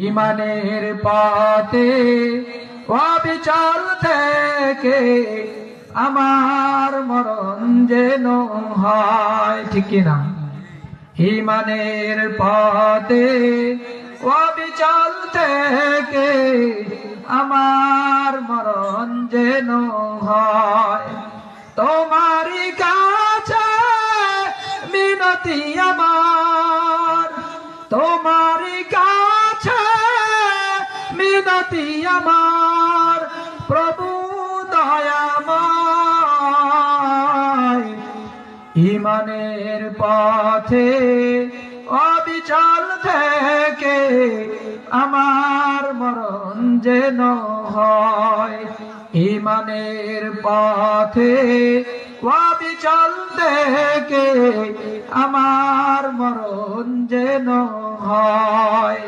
ইমানের পথে অবিচল থেকে আমার মরণ যেন হয়, ঠিক কিনা? ইমানের পথে অবিচল থেকে আমার মরণ যেন হয়। তোমারই কাছে মিনতি আমার, তোমারই কাছে মিনতি আমার, প্রভু দয়াময়। ইমানের পথে অবিচল থেকে আমার মরণ যেন হয়। ইমানের পথে অবিচল থেকে আমার মরণ যেন হয়।